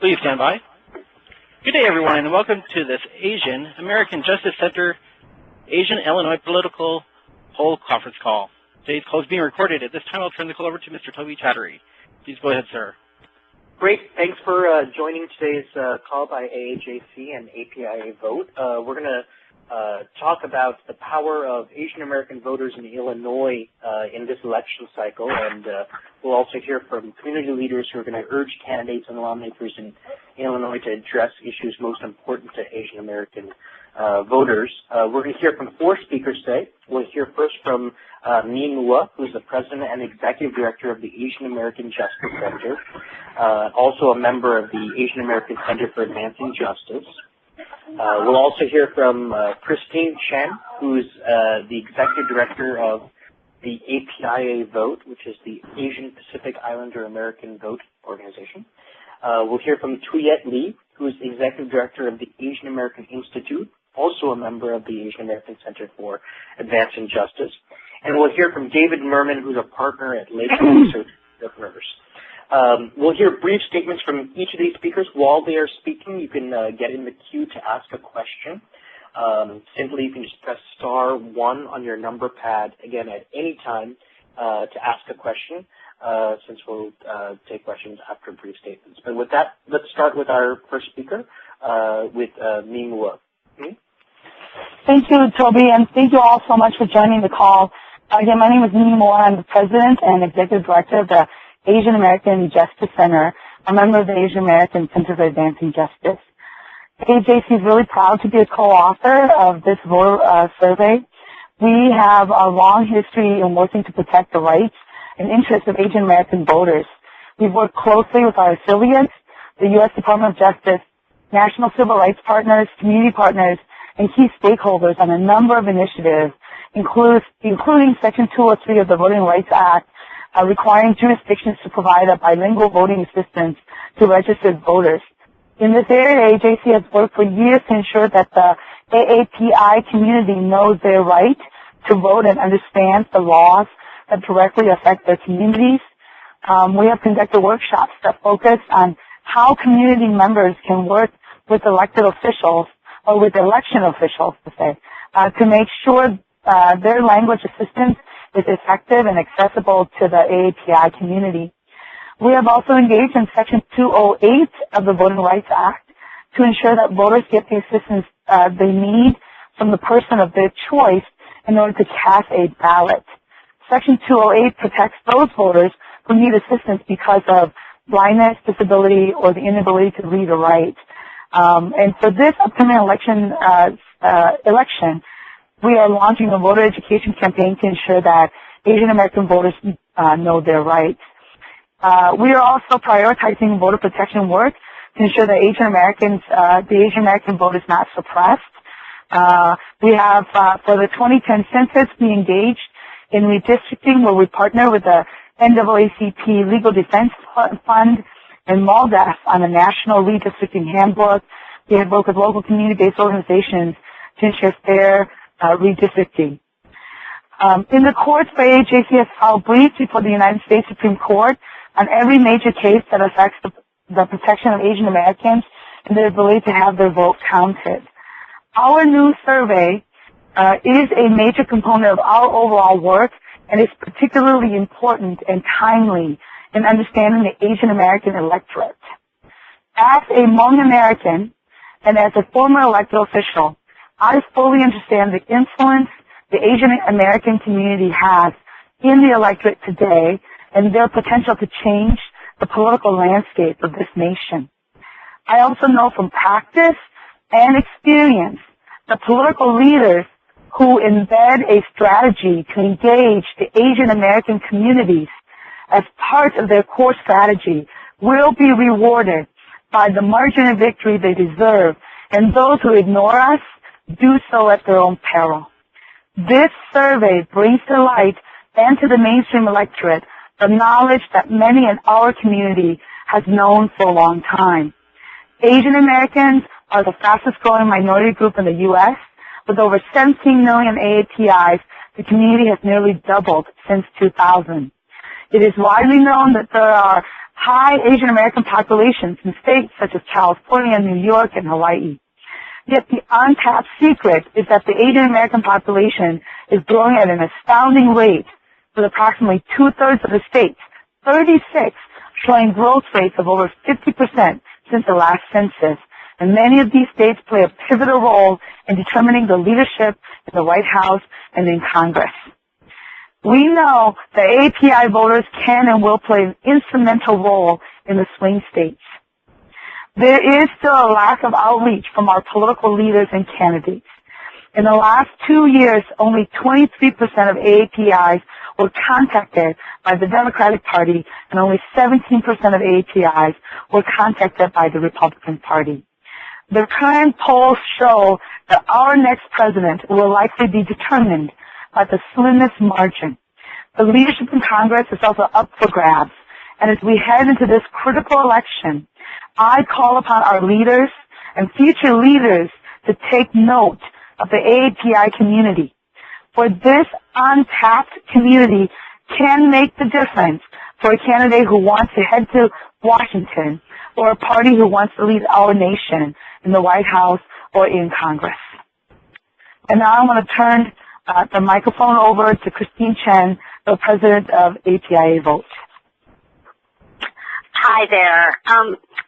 Please stand by. Good day, everyone, and welcome to this Asian American Justice Center Asian Illinois Political Poll Conference Call. Today's call is being recorded. At this time, I'll turn the call over to Mr. Toby Chattery. Please go ahead, sir. Great. Thanks for joining today's call by AAJC and APIA Vote. We're going to talk about the power of Asian American voters in Illinois in this election cycle, and we'll also hear from community leaders who are going to urge candidates and lawmakers in Illinois to address issues most important to Asian American voters. We're going to hear from 4 speakers today. We'll hear first from Mi Mua, who's the President and Executive Director of the Asian American Justice Center, also a member of the Asian American Center for Advancing Justice. We'll also hear from Christine Chen, who's the Executive Director of the APIA Vote, which is the Asian Pacific Islander American Vote Organization. We'll hear from Tuyet Lee, who is the Executive Director of the Asian American Institute, also a member of the Asian American Center for Advancing Justice. And we'll hear from David Merman, who's a partner at Lake Research Partners. We'll hear brief statements from each of these speakers. While they are speaking, you can get in the queue to ask a question. Simply, you can just press *1 on your number pad, again, at any time to ask a question, since we'll take questions after brief statements. But with that, let's start with our first speaker, with Mi Mua. Thank you, Toby, and thank you all so much for joining the call. Again, my name is Mi Mua. I'm the President and Executive Director of the Asian American Justice Center, a member of the Asian American Center for Advancing Justice. AAJC is really proud to be a co-author of this voter survey. We have a long history in working to protect the rights and interests of Asian American voters. We've worked closely with our affiliates, the U.S. Department of Justice, national civil rights partners, community partners, and key stakeholders on a number of initiatives, including Section 203 of the Voting Rights Act, requiring jurisdictions to provide a bilingual voting assistance to registered voters. In this area, AAJC has worked for years to ensure that the AAPI community knows their right to vote and understands the laws that directly affect their communities. We have conducted workshops that focus on how community members can work with elected officials, or with election officials, to make sure their language assistance is effective and accessible to the AAPI community. We have also engaged in Section 208 of the Voting Rights Act to ensure that voters get the assistance they need from the person of their choice in order to cast a ballot. Section 208 protects those voters who need assistance because of blindness, disability, or the inability to read or write. And for this upcoming election, we are launching a voter education campaign to ensure that Asian American voters know their rights. We are also prioritizing voter protection work to ensure that the Asian American vote is not suppressed. We have, for the 2010 census, we engaged in redistricting, where we partner with the NAACP Legal Defense Fund and MALDEF on a national redistricting handbook. We have worked with local community-based organizations to ensure fair redistricting. In the courts, the AAJC has filed briefs before the United States Supreme Court on every major case that affects the protection of Asian Americans and their ability to have their vote counted. Our new survey is a major component of our overall work, and is particularly important and timely in understanding the Asian American electorate. As a Hmong American and as a former elected official, I fully understand the influence the Asian American community has in the electorate today and their potential to change the political landscape of this nation. I also know from practice and experience that political leaders who embed a strategy to engage the Asian American communities as part of their core strategy will be rewarded by the margin of victory they deserve, and those who ignore us do so at their own peril. This survey brings to light and to the mainstream electorate the knowledge that many in our community has known for a long time. Asian Americans are the fastest growing minority group in the U.S. With over 17 million AAPIs, the community has nearly doubled since 2000. It is widely known that there are high Asian American populations in states such as California, New York, and Hawaii. Yet the untapped secret is that the Asian American population is growing at an astounding rate, with approximately two-thirds of the states, 36, showing growth rates of over 50% since the last census, and many of these states play a pivotal role in determining the leadership in the White House and in Congress. We know that API voters can and will play an instrumental role in the swing states. There is still a lack of outreach from our political leaders and candidates. In the last 2 years, only 23% of AAPIs were contacted by the Democratic Party, and only 17% of AAPIs were contacted by the Republican Party. The current polls show that our next president will likely be determined by the slimmest margin. The leadership in Congress is also up for grabs, and as we head into this critical election, I call upon our leaders and future leaders to take note of the AAPI community. For this untapped community can make the difference for a candidate who wants to head to Washington or a party who wants to lead our nation in the White House or in Congress. And now I'm going to turn the microphone over to Christine Chen, the president of APIA Vote. Hi there.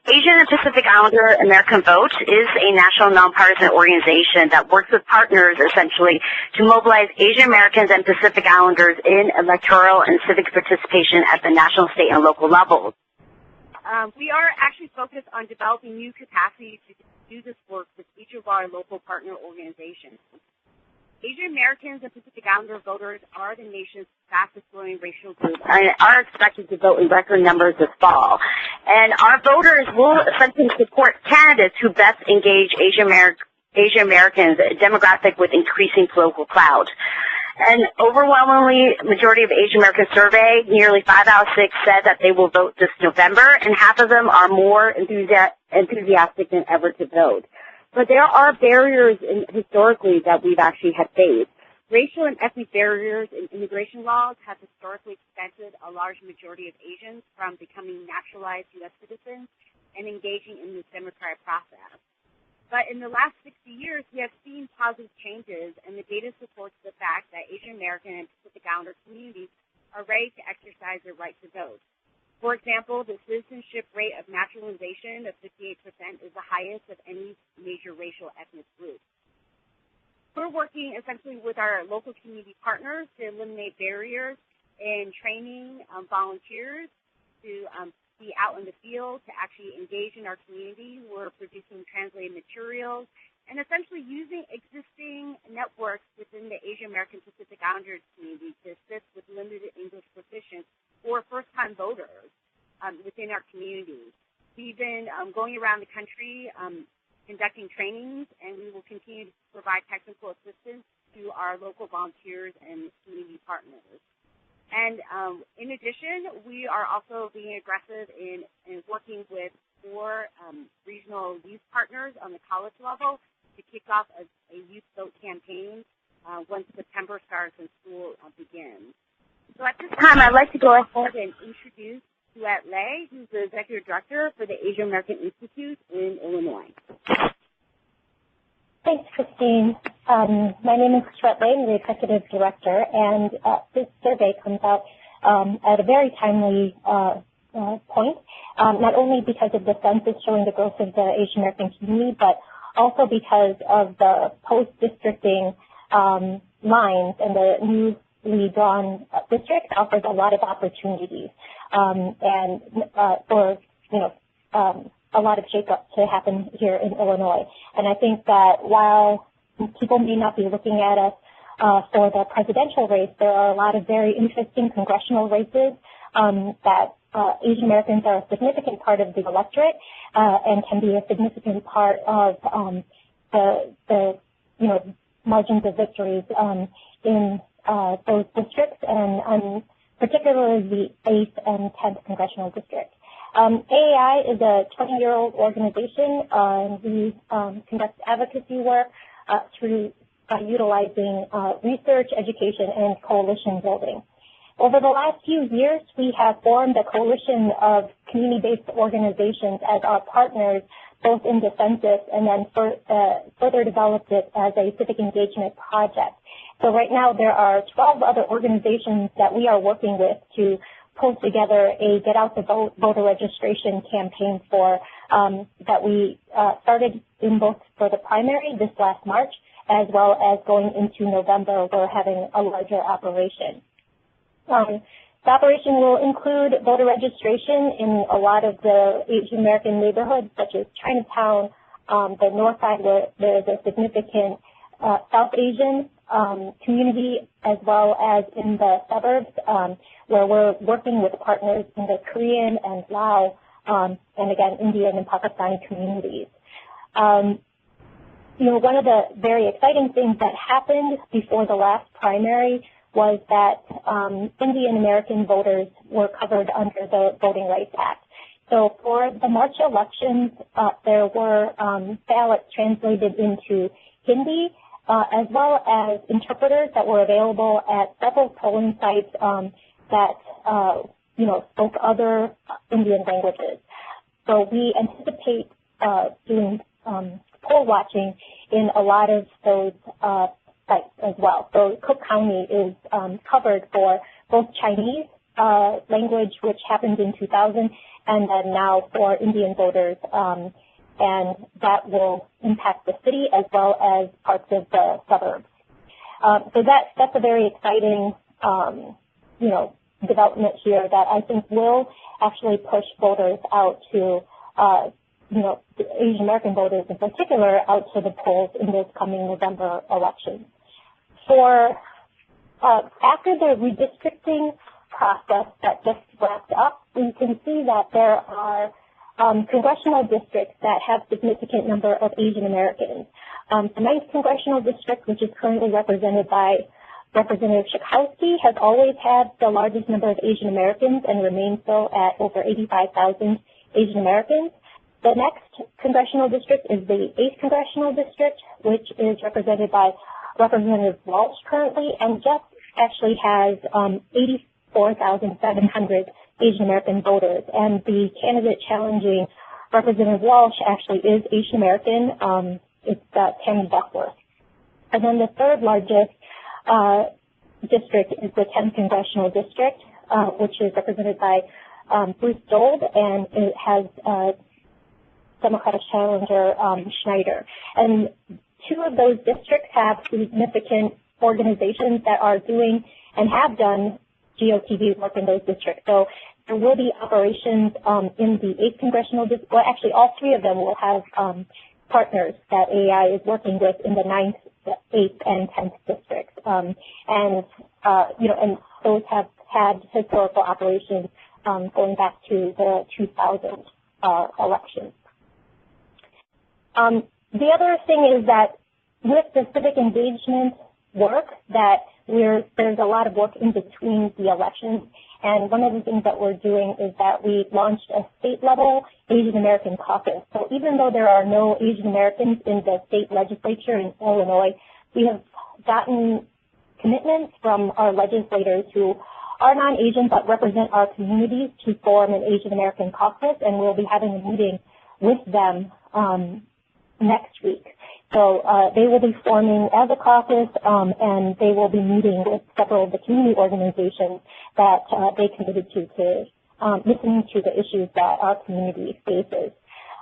Asian and Pacific Islander American Vote is a national nonpartisan organization that works with partners, essentially, to mobilize Asian Americans and Pacific Islanders in electoral and civic participation at the national, state, and local levels. We are actually focused on developing new capacity to do this work with each of our local partner organizations. Asian Americans and Pacific Islander voters are the nation's fastest growing racial group and are expected to vote in record numbers this fall. And our voters will essentially support candidates who best engage Asian Americans, a demographic with increasing political clout. And overwhelmingly, majority of Asian Americans surveyed, nearly 5 out of 6 said that they will vote this November, and half of them are more enthusiastic than ever to vote. But there are barriers historically that we've actually had faced. Racial and ethnic barriers in immigration laws have historically prevented a large majority of Asians from becoming naturalized U.S. citizens and engaging in this democratic process. But in the last 60 years, we have seen positive changes, and the data supports the fact that Asian American and Pacific Islander communities are ready to exercise their right to vote. For example, the citizenship rate of naturalization of 58% is the highest of any major racial ethnic group. We're working essentially with our local community partners to eliminate barriers in training volunteers to be out in the field, to actually engage in our community. We're producing translated materials and essentially using existing networks within the Asian American Pacific Islander community to assist with limited English proficiency or first-time voters within our community. We've been going around the country conducting trainings, and we will continue to provide technical assistance to our local volunteers and community partners. And in addition, we are also being aggressive in working with 4 regional youth partners on the college level to kick off a youth vote campaign once September starts and school begins. So at this time, I'd like to go ahead and introduce Suette Lay, who's the Executive Director for the Asian American Institute in Illinois. Thanks, Christine. My name is Suette Lay. I'm the Executive Director, and this survey comes out at a very timely point, not only because of the census showing the growth of the Asian American community, but also because of the post-districting lines and the newly drawn district offers a lot of opportunities and for, a lot of shakeup to happen here in Illinois. And I think that while people may not be looking at us for the presidential race, there are a lot of very interesting congressional races that Asian Americans are a significant part of the electorate and can be a significant part of the margins of victories in those districts, and particularly the 8th and 10th congressional districts. AAI is a 20-year-old organization, and we conduct advocacy work through utilizing research, education, and coalition building. Over the last few years, we have formed a coalition of community-based organizations as our partners, both in the census and then further developed it as a civic engagement project. So right now there are 12 other organizations that we are working with to pull together a Get Out the Vote voter registration campaign for that we started in both for the primary this last March, as well as going into November. We're having a larger operation. The operation will include voter registration in a lot of the Asian American neighborhoods, such as Chinatown, the north side where there is a significant South Asian community, as well as in the suburbs where we're working with partners in the Korean and Lao and again Indian and Pakistani communities. One of the very exciting things that happened before the last primary was that Indian American voters were covered under the Voting Rights Act. So for the March elections, there were ballots translated into Hindi, as well as interpreters that were available at several polling sites that spoke other Indian languages. So we anticipate doing poll watching in a lot of those sites as well. So Cook County is covered for both Chinese language, which happened in 2000, and then now for Indian voters, and that will impact the city as well as parts of the suburbs. So that's a very exciting, development here that I think will actually push voters out to, Asian American voters in particular, out to the polls in this coming November election. After the redistricting process that just wrapped up, we can see that there are congressional districts that have significant number of Asian Americans. The 9th Congressional District, which is currently represented by Representative Schakowsky, has always had the largest number of Asian Americans and remains so at over 85,000 Asian Americans. The next congressional district is the 8th Congressional District, which is represented by Representative Walsh currently, and just actually has 84,700 Asian American voters. And the candidate challenging Representative Walsh actually is Asian American. It's Tammy Duckworth. And then the third largest district is the 10th Congressional District, which is represented by Bruce Dold, and it has Democratic challenger Schneider. And two of those districts have significant organizations that are doing and have done GOTV work in those districts. So there will be operations in the 8th Congressional District. Well, actually, all three of them will have partners that AAI is working with in the 9th, 8th, and 10th districts. And those have had historical operations going back to the 2000 elections. The other thing is that with the civic engagement work, that there's a lot of work in between the elections. And one of the things that we're doing is that we launched a state-level Asian American caucus. So even though there are no Asian Americans in the state legislature in Illinois, we have gotten commitments from our legislators who are non-Asian but represent our communities to form an Asian American caucus, and we'll be having a meeting with them next week. So they will be forming as a caucus, and they will be meeting with several of the community organizations that they committed to listening to the issues that our community faces.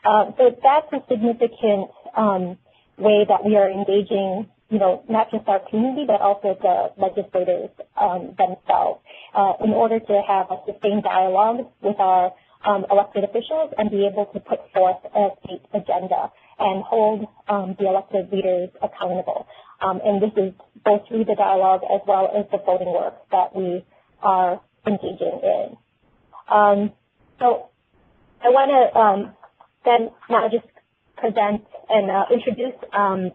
So that's a significant way that we are engaging, not just our community, but also the legislators themselves in order to have a sustained dialogue with our elected officials and be able to put forth a state agenda and hold the elected leaders accountable. And this is both through the dialogue as well as the voting work that we are engaging in. So I want to then now just present and introduce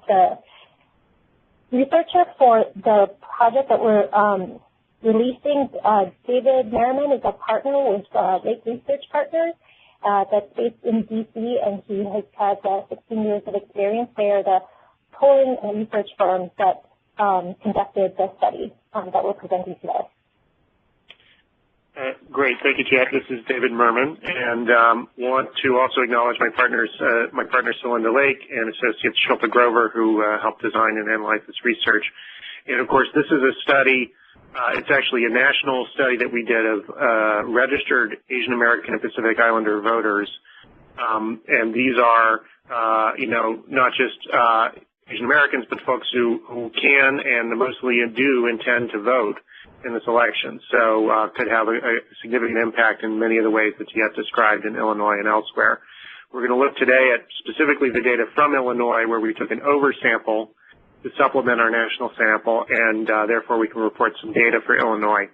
the researcher for the project that we're releasing. David Merriman is a partner with Lake Research Partners. That's based in D.C., and he has 16 years of experience. They are the polling and research firm that conducted the study that we're presenting today. Great. Thank you, Jeff. This is David Merman, and want to also acknowledge my partner Celinda Lake and associate Shilpa Grover, who helped design and analyze this research. And of course, this is a study. It's actually a national study that we did of registered Asian American and Pacific Islander voters, and these are, not just Asian Americans, but folks who can and mostly do intend to vote in this election. So could have a significant impact in many of the ways that Jeff described in Illinois and elsewhere. We're going to look today at specifically the data from Illinois, where we took an oversample to supplement our national sample, and therefore we can report some data for Illinois.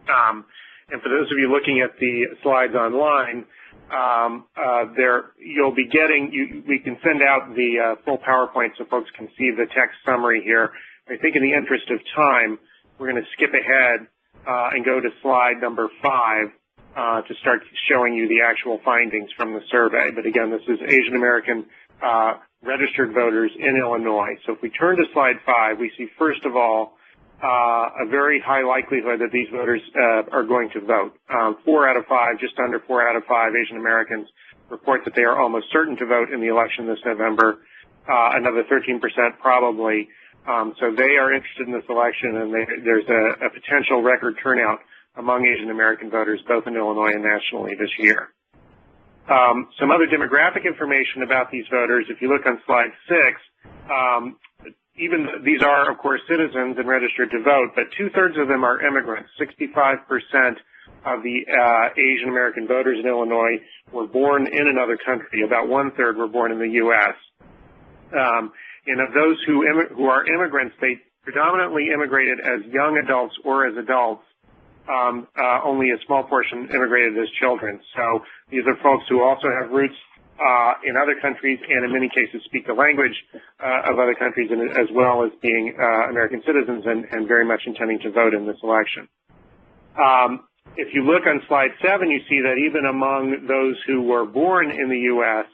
And for those of you looking at the slides online, you'll be getting, we can send out the full PowerPoint so folks can see the text summary here. I think in the interest of time, we're going to skip ahead and go to slide number 5 to start showing you the actual findings from the survey. But again, this is Asian American registered voters in Illinois. So if we turn to slide 5, we see, first of all, a very high likelihood that these voters are going to vote. 4 out of 5, just under 4 out of 5 Asian Americans report that they are almost certain to vote in the election this November. Another 13% probably. So they are interested in this election, and there's a potential record turnout among Asian American voters, both in Illinois and nationally this year. Some other demographic information about these voters, if you look on slide 6, these are, of course, citizens and registered to vote, but 2/3 of them are immigrants. 65% of the Asian American voters in Illinois were born in another country. About 1/3 were born in the U.S. And of those who are immigrants, they predominantly immigrated as young adults or as adults. Only a small portion immigrated as children. So these are folks who also have roots in other countries and in many cases speak the language of other countries, and as well as being American citizens and very much intending to vote in this election. If you look on slide 7, you see that even among those who were born in the U.S.,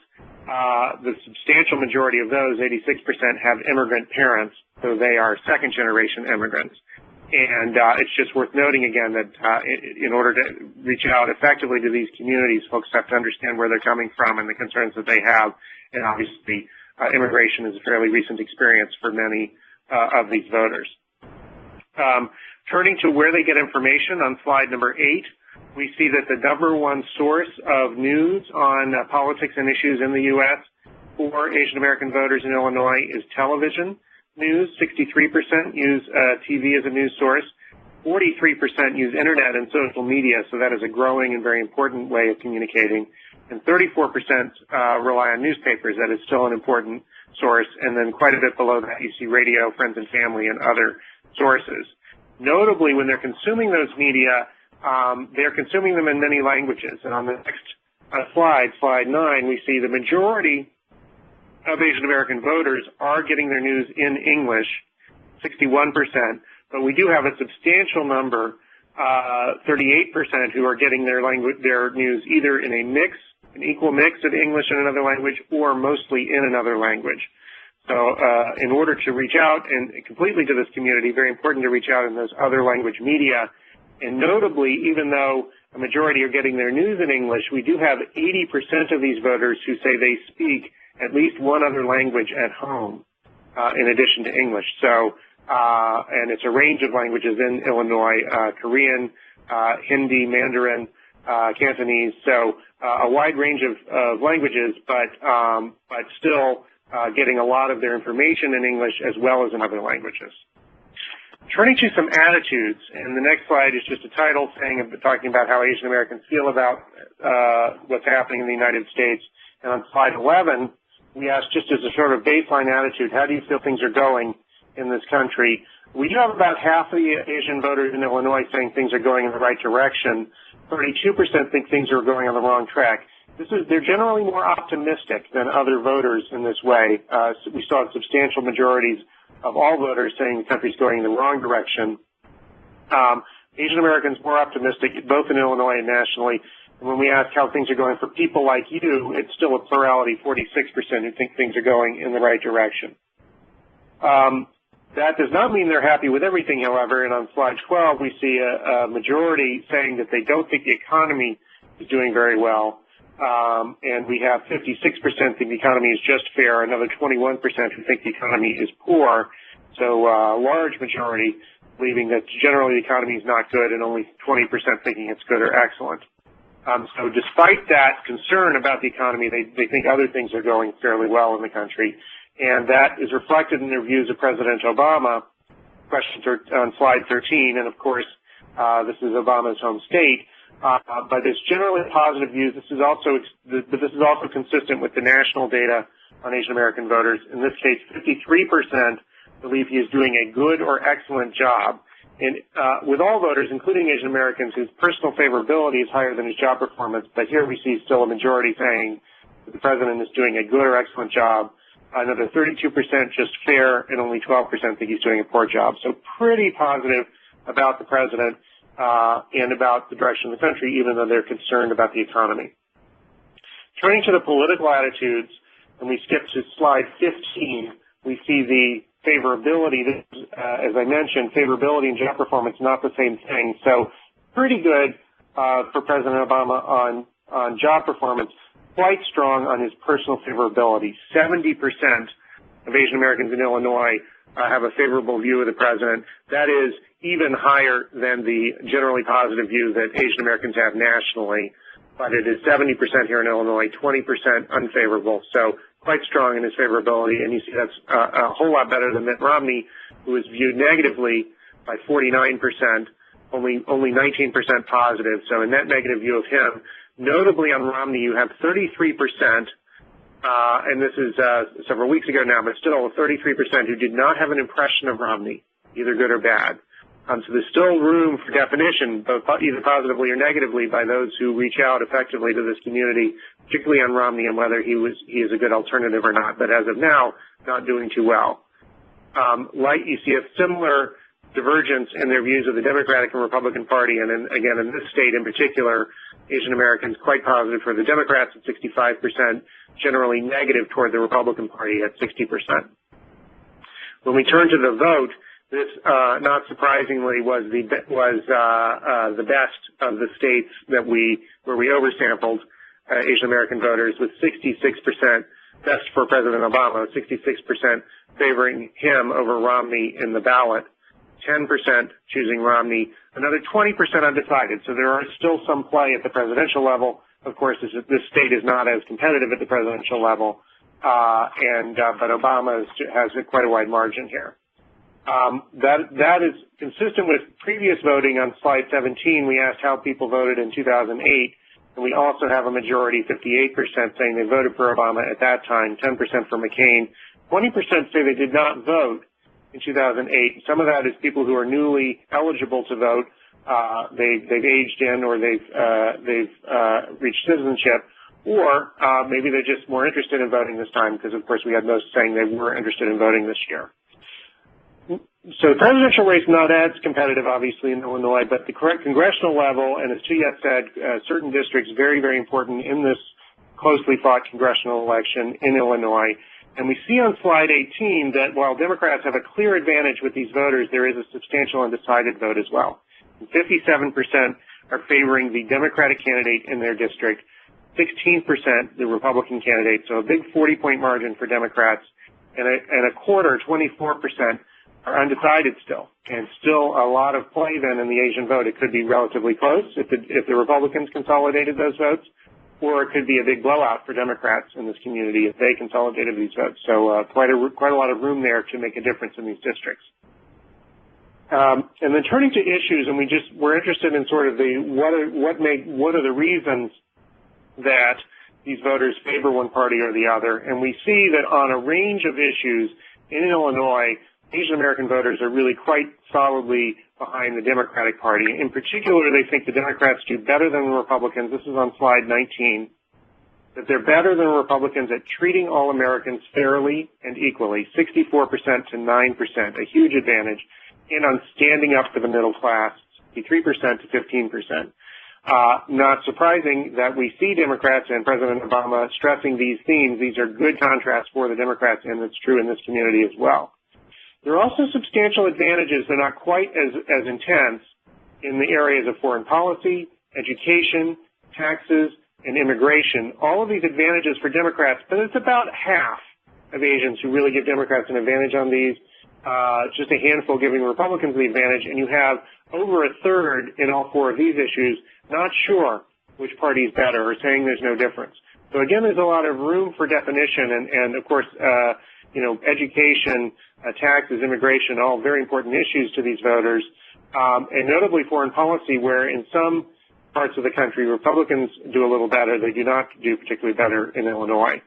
the substantial majority of those, 86%, have immigrant parents, so they are second-generation immigrants. And it's just worth noting again that in order to reach out effectively to these communities, folks have to understand where they're coming from and the concerns that they have. And obviously, immigration is a fairly recent experience for many of these voters. Turning to where they get information on slide number 8, we see that the #1 source of news on politics and issues in the U.S. for Asian American voters in Illinois is television news. 63% use TV as a news source. 43% use internet and social media, so that is a growing and very important way of communicating. And 34% rely on newspapers. That is still an important source. And then quite a bit below that, you see radio, friends and family, and other sources. Notably, when they're consuming those media, they're consuming them in many languages. And on the next slide, slide 9, we see the majority of Asian American voters are getting their news in English, 61%, but we do have a substantial number, 38%, who are getting their news either in an equal mix of English and another language, or mostly in another language. So in order to reach out and completely to this community, very important to reach out in those other language media. And notably, even though a majority are getting their news in English, we do have 80% of these voters who say they speak at least one other language at home in addition to English. So, and it's a range of languages in Illinois, Korean, Hindi, Mandarin, Cantonese, so a wide range of languages, but still getting a lot of their information in English as well as in other languages. Turning to some attitudes, and the next slide is just a title talking about how Asian Americans feel about what's happening in the United States. And on slide 11, we asked, just as a sort of baseline attitude, how do you feel things are going in this country? We do have about half of the Asian voters in Illinois saying things are going in the right direction. 32% think things are going on the wrong track. They're generally more optimistic than other voters in this way. We saw substantial majorities of all voters saying the country's going in the wrong direction. Asian Americans more optimistic, both in Illinois and nationally. And when we ask how things are going for people like you, it's still a plurality, 46%, who think things are going in the right direction. That does not mean they're happy with everything, however, and on slide 12 we see a majority saying that they don't think the economy is doing very well, and we have 56% think the economy is just fair, another 21% who think the economy is poor, so a large majority believing that generally the economy is not good and only 20% thinking it's good or excellent. So despite that concern about the economy, they think other things are going fairly well in the country. And that is reflected in their views of President Obama. Questions are on slide 13, and of course, this is Obama's home state. But it's generally positive views. This is also consistent with the national data on Asian American voters. In this case, 53% believe he is doing a good or excellent job. And with all voters, including Asian Americans, his personal favorability is higher than his job performance. But here we see still a majority saying that the president is doing a good or excellent job. Another 32% just fair, and only 12% think he's doing a poor job. So pretty positive about the president and about the direction of the country, even though they're concerned about the economy. Turning to the political attitudes, and we skip to slide 15, we see the favorability. As I mentioned, favorability and job performance not the same thing. So pretty good for President Obama on job performance. Quite strong on his personal favorability. 70% of Asian Americans in Illinois have a favorable view of the president. That is even higher than the generally positive view that Asian Americans have nationally, but it is 70% here in Illinois, 20% unfavorable. So quite strong in his favorability, and you see that's a whole lot better than Mitt Romney, who is viewed negatively by 49%, only 19% positive. So a net negative view of him. Notably on Romney, you have 33%, and this is several weeks ago now, but still 33% who did not have an impression of Romney, either good or bad. So there's still room for definition, both either positively or negatively, by those who reach out effectively to this community, particularly on Romney and whether he is a good alternative or not. But as of now, not doing too well. You see a similar divergence in their views of the Democratic and Republican Party, and again, in this state in particular, Asian Americans quite positive for the Democrats at 65%, generally negative toward the Republican Party at 60%. When we turn to the vote, this, not surprisingly, was the best of the states that where we oversampled Asian American voters, with 66% best for President Obama, 66% favoring him over Romney in the ballot. 10% choosing Romney, another 20% undecided. So there are still some play at the presidential level. Of course, this state is not as competitive at the presidential level, but Obama has quite a wide margin here. That is consistent with previous voting on slide 17. We asked how people voted in 2008, and we also have a majority, 58%, saying they voted for Obama at that time, 10% for McCain. 20% say they did not vote in 2008. Some of that is people who are newly eligible to vote. They've aged in, or they've reached citizenship, or maybe they're just more interested in voting this time, because of course we had most saying they were interested in voting this year. So the presidential race not as competitive, obviously, in Illinois, but the congressional level, and as Chuyet said, certain districts very, very important in this closely fought congressional election in Illinois. And we see on slide 18 that while Democrats have a clear advantage with these voters, there is a substantial undecided vote as well. 57% are favoring the Democratic candidate in their district, 16% the Republican candidate, so a big 40-point margin for Democrats, and a quarter, 24%, are undecided still, and still a lot of play then in the Asian vote. It could be relatively close if the Republicans consolidated those votes, or it could be a big blowout for Democrats in this community if they consolidated these votes. So quite a lot of room there to make a difference in these districts. And then turning to issues, and we're interested in sort of what are the reasons that these voters favor one party or the other. And we see that on a range of issues in Illinois, Asian American voters are really quite solidly behind the Democratic Party. In particular, they think the Democrats do better than the Republicans. This is on slide 19, that they're better than Republicans at treating all Americans fairly and equally, 64% to 9%, a huge advantage, and on standing up for the middle class, 63% to 15%. Not surprising that we see Democrats and President Obama stressing these themes. These are good contrasts for the Democrats, and it's true in this community as well. There are also substantial advantages. They're not quite as intense in the areas of foreign policy, education, taxes, and immigration. All of these advantages for Democrats, but it's about half of Asians who really give Democrats an advantage on these, just a handful giving Republicans the advantage, and you have over a third in all four of these issues not sure which party is better or saying there's no difference. So again, there's a lot of room for definition, and of course, education, taxes, immigration, all very important issues to these voters, and notably foreign policy, where in some parts of the country Republicans do a little better. They do not do particularly better in Illinois.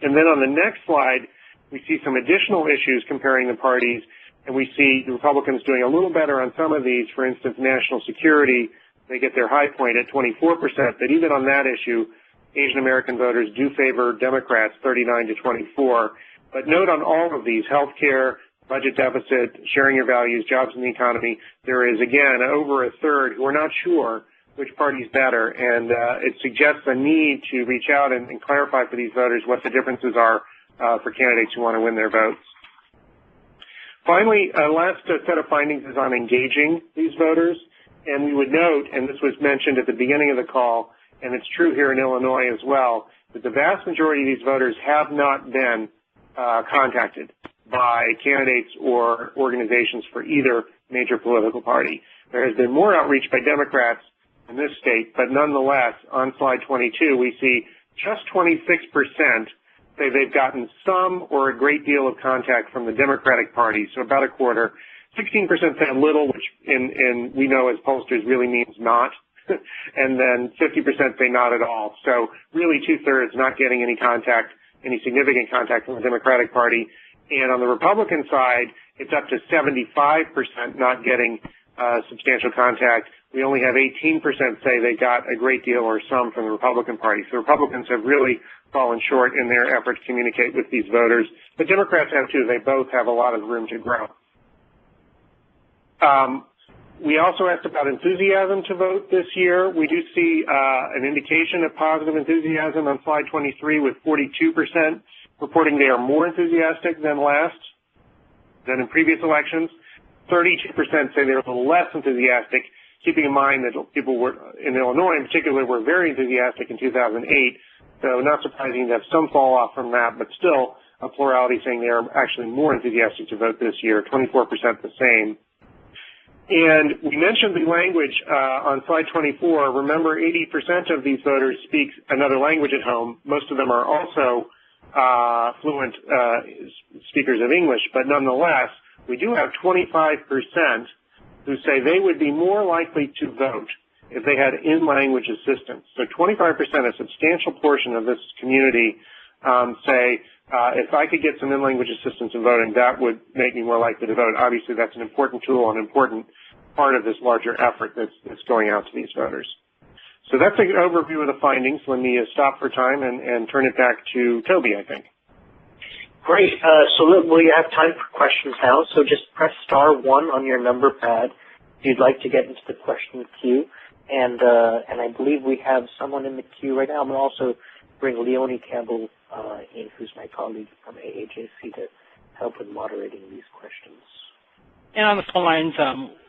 And then on the next slide, we see some additional issues comparing the parties, and we see the Republicans doing a little better on some of these. For instance, national security, they get their high point at 24%, but even on that issue, Asian American voters do favor Democrats 39 to 24. But note on all of these, health care, budget deficit, sharing your values, jobs in the economy, there is, again, over a third who are not sure which party is better, and it suggests a need to reach out and clarify for these voters what the differences are for candidates who want to win their votes. Finally, last set of findings is on engaging these voters, and we would note, and this was mentioned at the beginning of the call, and it's true here in Illinois as well, that the vast majority of these voters have not been contacted by candidates or organizations for either major political party. There has been more outreach by Democrats in this state, but nonetheless, on slide 22, we see just 26% say they've gotten some or a great deal of contact from the Democratic Party, so about a quarter. 16% say a little, which we know as pollsters really means not, and then 50% say not at all. So really two-thirds not getting any contact, any significant contact from the Democratic Party. And on the Republican side, it's up to 75% not getting substantial contact. We only have 18% say they got a great deal or some from the Republican Party. So Republicans have really fallen short in their effort to communicate with these voters. But Democrats have too. They both have a lot of room to grow. We also asked about enthusiasm to vote this year. We do see an indication of positive enthusiasm on slide 23 with 42% reporting they are more enthusiastic than in previous elections. 32% say they're a little less enthusiastic, keeping in mind that people were, in Illinois in particular, were very enthusiastic in 2008, so not surprising to have some fall off from that, but still a plurality saying they are actually more enthusiastic to vote this year, 24% the same. And we mentioned the language on slide 24. Remember, 80% of these voters speak another language at home. Most of them are also fluent speakers of English, but nonetheless, we do have 25% who say they would be more likely to vote if they had in-language assistance. So 25%, a substantial portion of this community, say, if I could get some in-language assistance in voting, that would make me more likely to vote. Obviously, that's an important tool, an important part of this larger effort that's going out to these voters. So that's an overview of the findings. Let me stop for time and turn it back to Toby, I think. Great. So we have time for questions now. So just press *1 on your number pad if you'd like to get into the question queue. And I believe we have someone in the queue right now. I'm going to also bring Leonie Campbell in, who's my colleague from AAJC, to help with moderating these questions. And on the phone lines,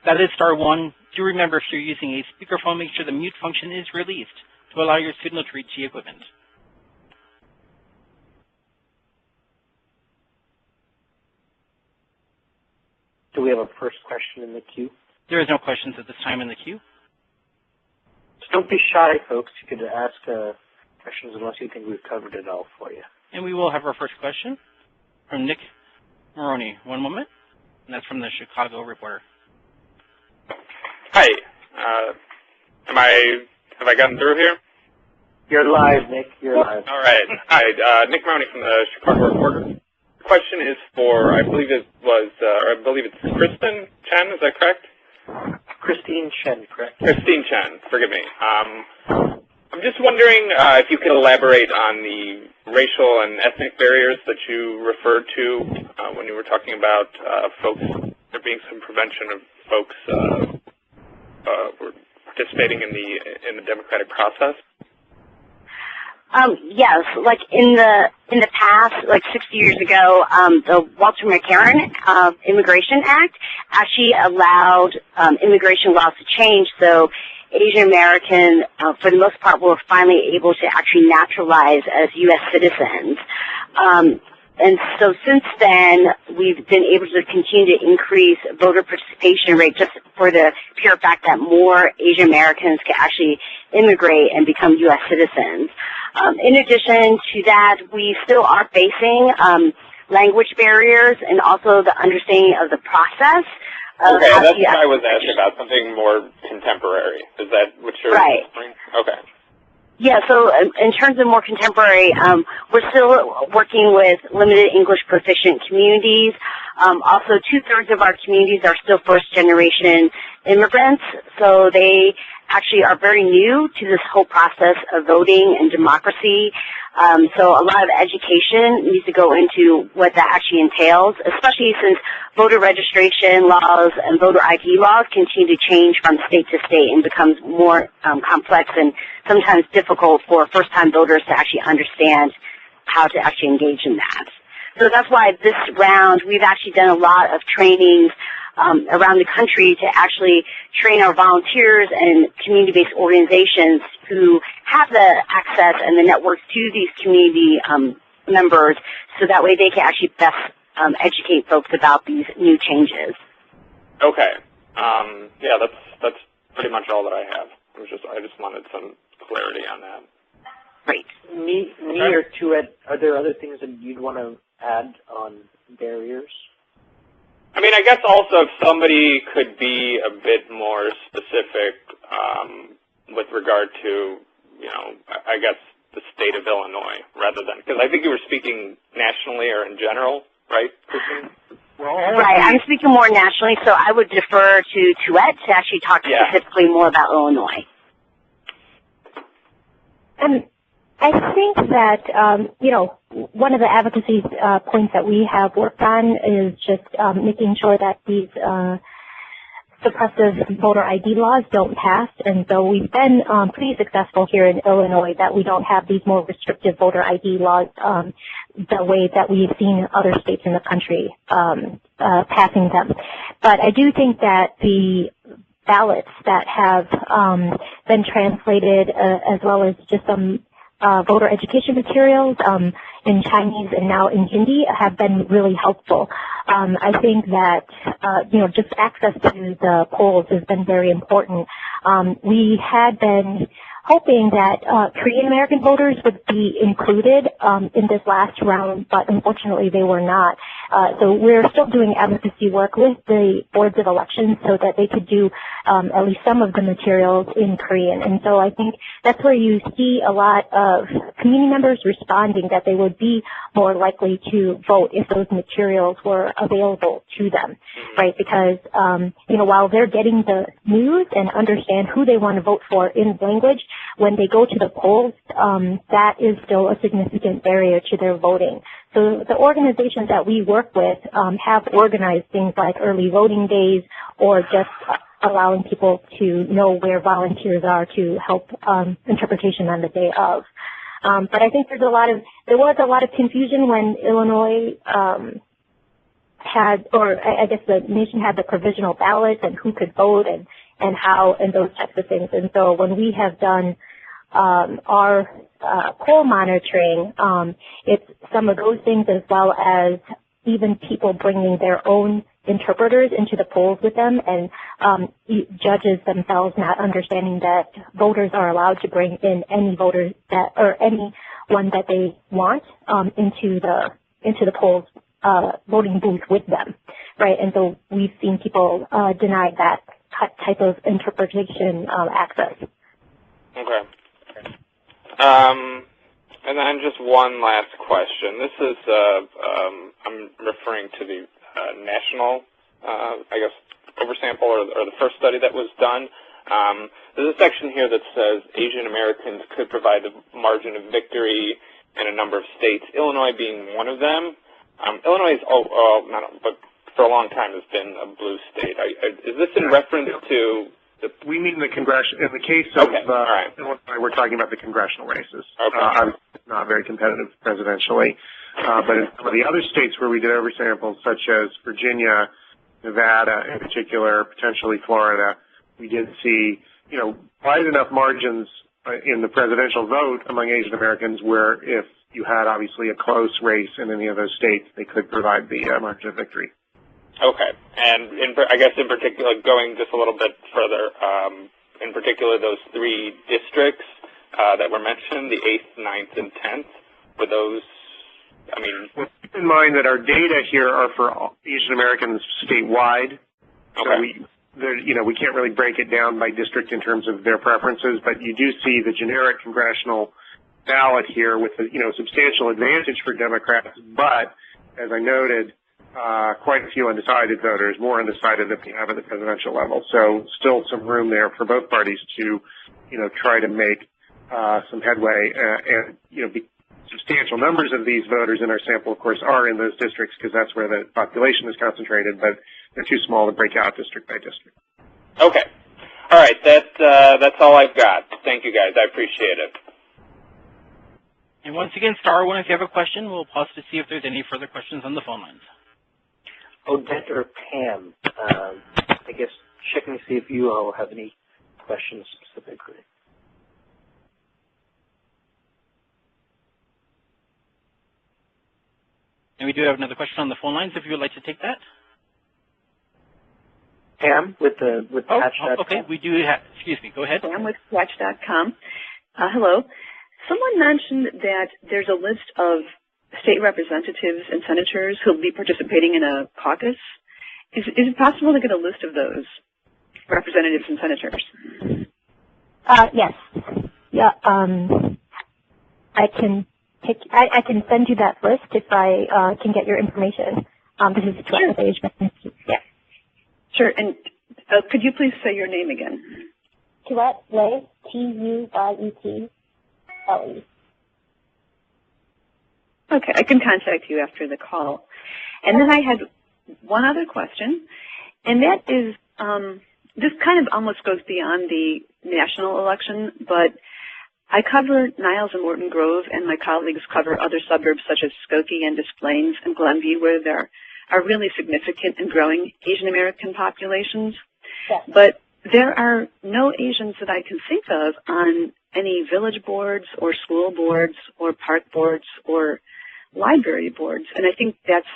that is *1. Do remember, if you're using a speakerphone, make sure the mute function is released to allow your signal to reach the equipment. Do we have a first question in the queue? There is no questions at this time in the queue. So don't be shy, folks. You could ask questions unless you think we've covered it all for you. And we will have our first question from Nick Maroney. One moment. And that's from the Chicago Reporter. Hi. Have I gotten through here? You're live, Nick. You're live. All right. Hi, Nick Maroney from the Chicago Reporter. The question is for, I believe it's Kristen Chen. Is that correct? Christine Chen, correct? Christine Chen. Forgive me. I'm just wondering if you could elaborate on the racial and ethnic barriers that you referred to when you were talking about folks, there being some prevention of folks participating in the democratic process. Yes, like in the past, like 60 years ago, the Walter McCarran Immigration Act actually allowed immigration laws to change. So Asian Americans, for the most part, were finally able to actually naturalize as U.S. citizens. And so since then, we've been able to continue to increase voter participation rate just for the pure fact that more Asian Americans can actually immigrate and become U.S. citizens. In addition to that, we still are facing language barriers and also the understanding of the process. Okay, that's what I was asking about, something more contemporary. Is that what you're referring? Okay. Yeah, so in terms of more contemporary, we're still working with limited English proficient communities. Also, 2/3 of our communities are still first-generation immigrants, so they actually are very new to this whole process of voting and democracy. So a lot of education needs to go into what that actually entails, especially since voter registration laws and voter ID laws continue to change from state to state and becomes more complex and sometimes difficult for first-time voters to actually understand how to actually engage in that. So that's why this round we've actually done a lot of trainings around the country to actually train our volunteers and community-based organizations who have the access and the networks to these community members so that way they can actually best educate folks about these new changes. Okay. Yeah, that's pretty much all that I have. I just wanted some clarity on that. Great. Me or Tuet, are there other things that you'd want to add on barriers? I mean, I guess also if somebody could be a bit more specific with regard to, you know, I guess the state of Illinois rather than, because I think you were speaking nationally or in general, right, Kristen? Right, I'm speaking more nationally, so I would defer to Tuet to actually talk specifically more about Illinois. I think that, you know, one of the advocacy points that we have worked on is just making sure that these suppressive voter ID laws don't pass. And so we've been pretty successful here in Illinois that we don't have these more restrictive voter ID laws the way that we've seen other states in the country passing them. But I do think that the ballots that have been translated as well as just some voter education materials in Chinese and now in Hindi have been really helpful. I think that, you know, just access to the polls has been very important. We had been hoping that Korean American voters would be included in this last round, but unfortunately they were not. So we're still doing advocacy work with the boards of elections so that they could do at least some of the materials in Korean. And so I think that's where you see a lot of community members responding that they would be more likely to vote if those materials were available to them, right? Because, you know, while they're getting the news and understand who they want to vote for in language, when they go to the polls, that is still a significant barrier to their voting. So the organizations that we work with have organized things like early voting days or just allowing people to know where volunteers are to help interpretation on the day of. But I think there was a lot of confusion when Illinois had, or I guess the nation had the provisional ballots and who could vote and how and those types of things. And so when we have done our poll monitoring, it's some of those things as well as even people bringing their own interpreters into the polls with them and judges themselves not understanding that voters are allowed to bring in any voters that or anyone that they want into the polls voting booth with them, right? And so we've seen people deny that type of interpretation access. Okay. And then just one last question. This is, I'm referring to the national, I guess, oversample or the first study that was done. There's a section here that says Asian Americans could provide the margin of victory in a number of states, Illinois being one of them. Illinois is, but for a long time has been a blue state. Is this in reference to We mean the congressional. In the case of right. Illinois, we're talking about the congressional races. Okay. Not very competitive presidentially, but in some of the other states where we did oversamples, such as Virginia, Nevada, in particular, potentially Florida, we did see, wide enough margins in the presidential vote among Asian Americans, where if you had obviously a close race in any of those states, they could provide the margin of victory. Okay, and I guess in particular, going just a little bit further, in particular those three districts that were mentioned, the 8th, 9th, and 10th, were those, Well, keep in mind that our data here are for Asian Americans statewide. Okay. So we can't really break it down by district in terms of their preferences, but you do see the generic congressional ballot here with a substantial advantage for Democrats, but as I noted, quite a few undecided voters, more undecided than we have at the presidential level. So still some room there for both parties to, try to make some headway. And substantial numbers of these voters in our sample, of course, are in those districts because that's where the population is concentrated, but they're too small to break out district by district. Okay. All right. That's all I've got. Thank you, guys. I appreciate it. And once again, star one if you have a question. We'll pause to see if there's any further questions on the phone lines. Odette or Pam, I guess checking to see if you all have any questions specifically. And we do have another question on the phone lines if you would like to take that. Pam with Patch. Okay, we do have, excuse me, go ahead. Pam with Patch.com. Hello. Someone mentioned that there's a list of state representatives and senators who will be participating in a caucus. Is it possible to get a list of those representatives and senators? Yes. Yeah. I can send you that list if I can get your information. This is Sure. Yeah. Sure. And could you please say your name again? Tuette Lay, Tuyetle. Okay, I can contact you after the call. And then I had one other question, and that is, this kind of almost goes beyond the national election, but I cover Niles and Morton Grove, and my colleagues cover other suburbs such as Skokie and Des Plaines and Glenview, where there are really significant and growing Asian American populations. Yes. But there are no Asians that I can think of on any village boards or school boards or park boards or library boards, and I think that's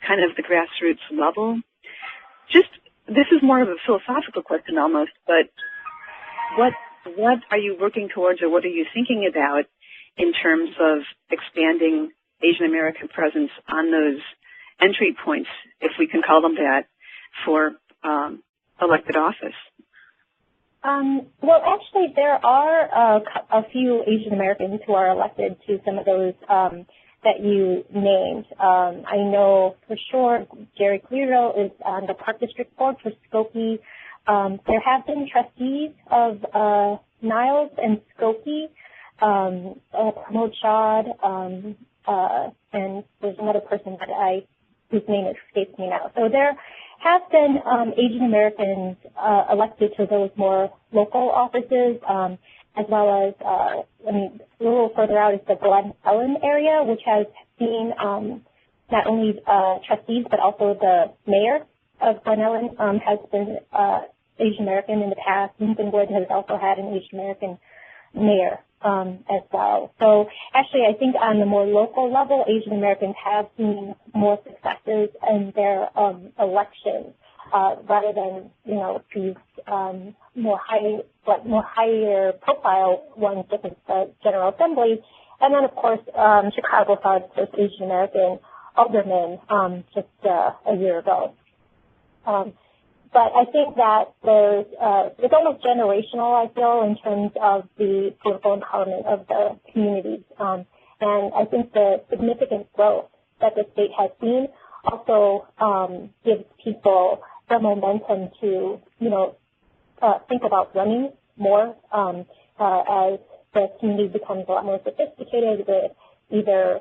kind of the grassroots level. This is more of a philosophical question almost, but what are you working towards, or what are you thinking about in terms of expanding Asian American presence on those entry points, if we can call them that, for elected office? Well, actually, there are a few Asian Americans who are elected to some of those that you named. I know for sure Gary Clearville is on the Park District Board for Skokie. There have been trustees of Niles and Skokie, Pramod Shad, and there's another person whose name escapes me now. So there have been Asian Americans elected to those more local offices, as well as, a little further out is the Glen Ellen area, which has seen not only trustees, but also the mayor of Glen Ellen has been Asian American in the past. Lincolnwood has also had an Asian American mayor as well. So actually, I think on the more local level, Asian Americans have seen more successes in their elections rather than these more higher profile ones such as the General Assembly. And then of course Chicago saw its first Asian American alderman just a year ago. But I think that it's almost generational, I feel, in terms of the political empowerment of the communities. And I think the significant growth that the state has seen also gives people the momentum to, think about running more as the community becomes a lot more sophisticated with either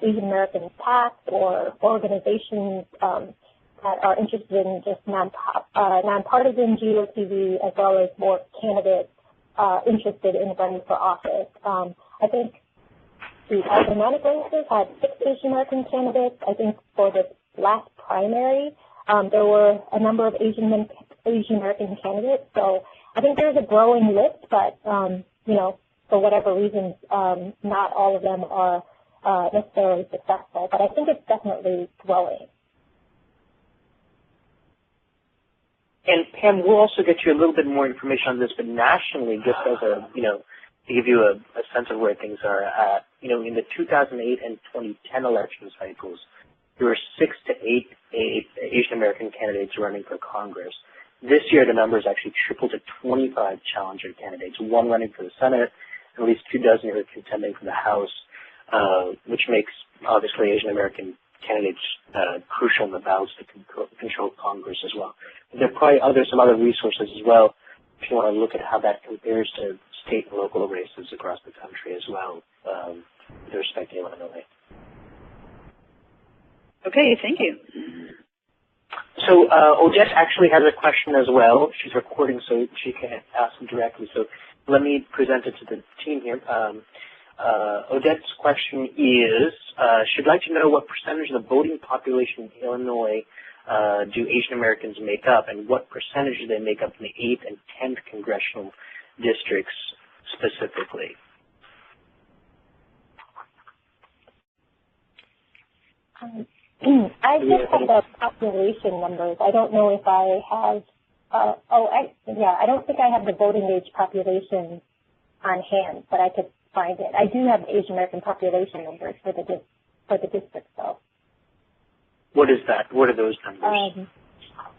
Asian American PACs or organizations that are interested in just nonpartisan GOTV as well as more candidates interested in running for office. I think the aldermanic races had 6 Asian American candidates. I think for the last primary, there were a number of Asian American candidates. So I think there's a growing list, but you know, for whatever reasons, not all of them are necessarily successful. But I think it's definitely growing. And Pam, we'll also get you a little bit more information on this, but nationally, just as a, you know, to give you a sense of where things are at, you know, in the 2008 and 2010 election cycles, there were 6 to 8 Asian American candidates running for Congress. This year, the number has actually tripled to 25 challenger candidates, 1 running for the Senate, at least 2 dozen are contending for the House, which makes, obviously, Asian American candidates crucial in the balance to control Congress as well. There are probably some other resources as well if you want to look at how that compares to state and local races across the country as well, with respect to Illinois. Okay, thank you. So Odette actually has a question as well. She's recording, so she can't ask them directly. So let me present it to the team here. Odette's question is, she'd like to know what percentage of the voting population in Illinois do Asian Americans make up, and what percentage do they make up in the 8th and 10th congressional districts specifically? I just have the population numbers. I don't know if I have, I don't think I have the voting age population on hand, but I could find it. I do have the Asian American population numbers for the district, though. What is that? What are those numbers?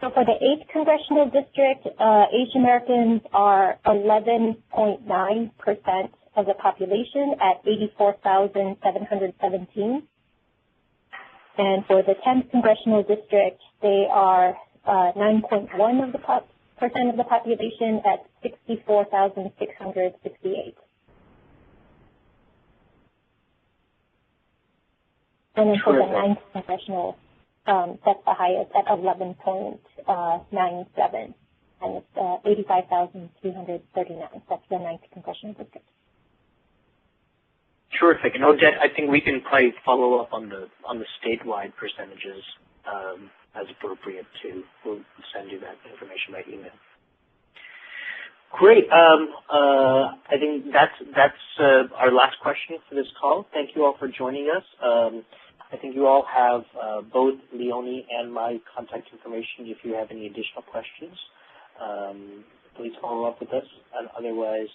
So for the 8th congressional district, Asian Americans are 11.9% of the population at 84,717. And for the 10th congressional district, they are 9.1% of the population at 64,668. And then for the 9th congressional, that's the highest at 11.97, and it's 85,339. That's the 9th congressional district. Terrific. And Odette, I think we can probably follow up on the statewide percentages as appropriate too. We'll send you that information by email. Great. I think that's our last question for this call. Thank you all for joining us. I think you all have both Leonie and my contact information if you have any additional questions. Please follow up with us. And otherwise,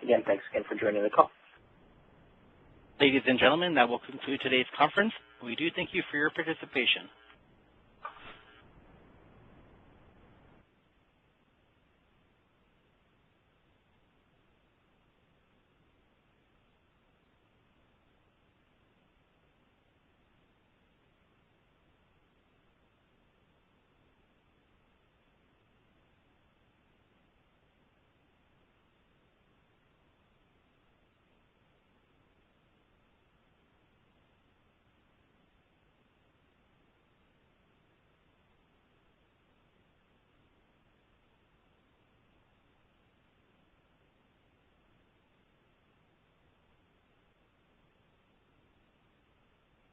again, thanks again for joining the call. Ladies and gentlemen, that will conclude today's conference. We do thank you for your participation.